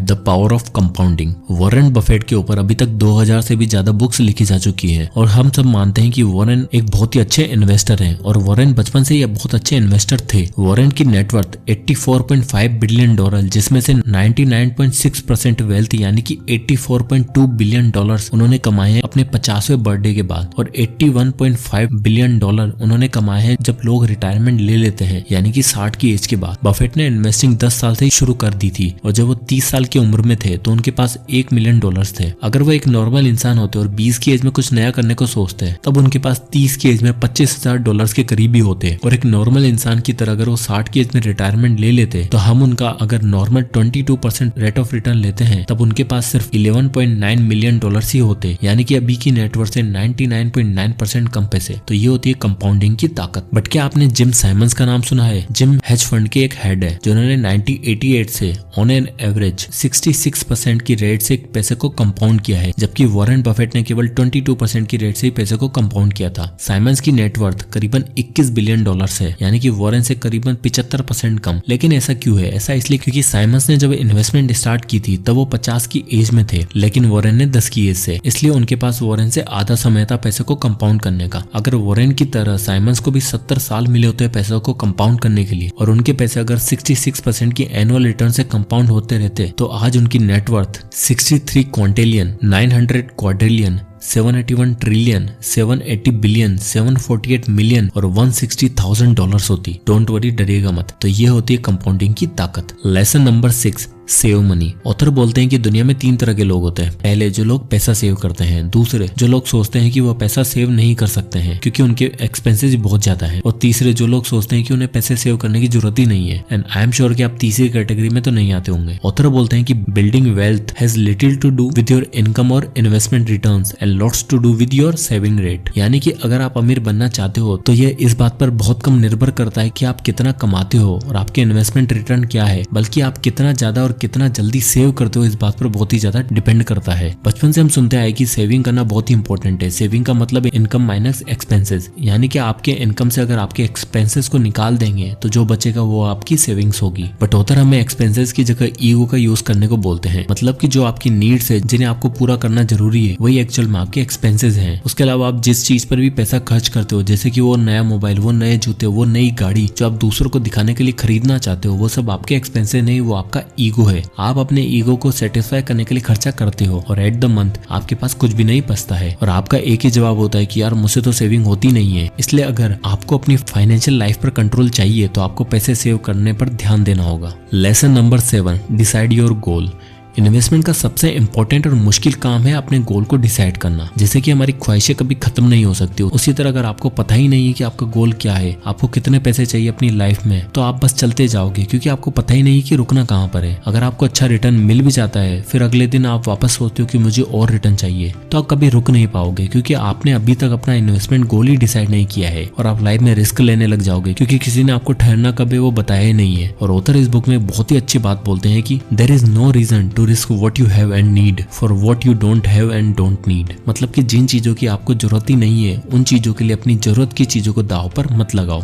The power of compounding. Warren Buffett के ऊपर अभी तक 2000 से भी ज्यादा बुक्स लिखी जा चुकी हैं और हम सब मानते हैं कि वॉरेन एक बहुत ही अच्छे इन्वेस्टर हैं और वॉरेन बचपन से ही बहुत अच्छे इन्वेस्टर थे। वॉरेन की नेटवर्थ 84.5 बिलियन डॉलर, जिसमें से 99.6% वेल्थ यानी कि 84.2 बिलियन डॉलर्स उन्होंने कमाए हैं अपने 50वें बर्थडे के बाद और 81.5 बिलियन डॉलर उन्होंने कमाए हैं जब लोग रिटायरमेंट ले लेते हैं यानी कि 60 की एज के बाद। बफेट ने इन्वेस्टिंग 10 साल से ही शुरू कर दी थी और जब वो 30 साल की उम्र में थे तो उनके पास $1 मिलियन थे। अगर वो एक नॉर्मल इंसान होते और 20 की एज में कुछ नया करने को सोचते तब उनके पास 30 की एज में $25,000 के करीब ही होते और एक नॉर्मल इंसान की तरह अगर वो 60 की एज में रिटायरमेंट ले लेते तो हम उनका अगर नॉर्मल 22% रेट ऑफ रिटर्न लेते हैं तब उनके पास सिर्फ $11.9 मिलियन ही होते, यानी कि अभी की नेटवर्थ से 99.9% कम पैसे। तो ये होती है कंपाउंडिंग की ताकत। बट क्या आपने जिम साइमंस का नाम सुना है? जिम हेज फंड के एक हेड है जिन्होंने 1988 से ऑन एन एवरेज 66% की रेट से पैसे को कंपाउंड किया है, जबकि वॉरेन बफेट ने केवल 22% की रेट से ही पैसे को कंपाउंड किया था। साइमंस की नेटवर्थ करीबन $21 बिलियन है, यानी कि वॉरेन से करीबन 75% कम। लेकिन ऐसा क्यों है? ऐसा इसलिए क्योंकि साइमंस ने जब इन्वेस्टमेंट स्टार्ट की थी तब वो 50 की एज में थे, लेकिन वॉरेन ने 10 की एज से, इसलिए उनके पास वॉरेन से आधा समय था पैसे को कंपाउंड करने का। अगर वॉरेन की तरह साइमंस को भी 70 साल मिले होते पैसों को कंपाउंड करने के लिए और उनके पैसे अगर 66% की एनुअल रिटर्न से कंपाउंड होते रहते तो आज उनकी net worth 63 क्वांटिलियन, 900 quadrillion, 781 trillion, 780 billion, 748 million और $160,000 होती। डोंट वरी, डरिएगा मत। तो ये होती है कंपाउंडिंग की ताकत। Lesson number 6, save money. Author बोलते हैं कि दुनिया में 3 तरह के लोग होते हैं। पहले जो लोग पैसा सेव करते हैं, दूसरे जो लोग सोचते हैं कि वो पैसा सेव नहीं कर सकते हैं क्योंकि उनके एक्सपेंसेस बहुत ज्यादा है, और तीसरे जो लोग सोचते हैं कि उन्हें पैसे सेव करने की जरूरत ही नहीं है। एंड आई एम श्योर कि आप तीसरी कैटेगरी में तो नहीं आते होंगे। ऑथर बोलते हैं कि building wealth has little to do with your income और investment returns and lots to do with your saving rate. यानी कि अगर आप अमीर बनना चाहते हो तो ये इस बात पर बहुत कम निर्भर करता है कि आप कितना कमाते हो और आपके इन्वेस्टमेंट रिटर्न क्या है, बल्कि आप कितना ज्यादा और कितना जल्दी सेव करते हो इस बात पर बहुत ही ज्यादा डिपेंड करता है। बचपन से हम सुनते आए कि सेविंग करना बहुत ही इंपॉर्टेंट है। सेविंग का मतलब इनकम माइनस एक्सपेंसेस, यानी कि आपके इनकम से अगर आपके एक्सपेंसेस को निकाल देंगे तो जो बचेगा वो आपकी सेविंग्स होगी। बट ऑथर हमें एक्सपेंसेस की जगह ईगो का यूज करने को बोलते हैं, मतलब कि जो आपकी नीड्स है जिन्हें आपको पूरा करना जरूरी है वही एक्चुअल में आपके एक्सपेंसेस हैं। उसके अलावा आप जिस चीज पर भी पैसा खर्च करते हो, जैसे कि वो नया मोबाइल, वो नए जूते, वो नई गाड़ी जो आप दूसरों को दिखाने के लिए खरीदना चाहते हो, वो सब आपके एक्सपेंसेस नहीं, वो आपका ईगो है। आप अपने ईगो को सेटिस्फाई करने के लिए खर्चा करते हो और एट द मंथ आपके पास कुछ भी नहीं बचता है और आपका एक ही जवाब होता है कि यार मुझसे तो सेविंग होती नहीं है। इसलिए अगर आपको अपनी फाइनेंशियल लाइफ पर कंट्रोल चाहिए तो आपको पैसे सेव करने पर ध्यान देना होगा। Lesson number 7, decide your goal. Investment का सबसे इंपॉर्टेंट और मुश्किल काम है अपने गोल को डिसाइड करना। जैसे कि हमारी ख्वाहिशें कभी खत्म नहीं हो सकती, उसी तरह अगर आपको पता ही नहीं है कि आपका गोल क्या है, आपको कितने पैसे चाहिए अपनी लाइफ में, तो आप बस चलते जाओगे क्योंकि आपको पता ही नहीं कि रुकना कहाँ पर है। अगर आपको अच्छा रिटर्न मिल भी जाता है फिर अगले दिन आप वापस सोचते हो कि मुझे और रिटर्न चाहिए, तो आप कभी रुक नहीं पाओगे क्योंकि आपने अभी तक अपना इन्वेस्टमेंट गोल ही डिसाइड नहीं किया है और आप लाइफ में रिस्क लेने लग जाओगे क्योंकि किसी ने आपको ठहरना कब है वो बताया ही नहीं है। और ऑथर इस बुक में बहुत ही अच्छी बात बोलते हैं कि there is no reason to risk what you have and need for what you don't have and don't need. मतलब कि जिन चीजों की आपको जरूरत ही नहीं है उन चीजों के लिए अपनी जरूरत की चीजों को दांव पर मत लगाओ।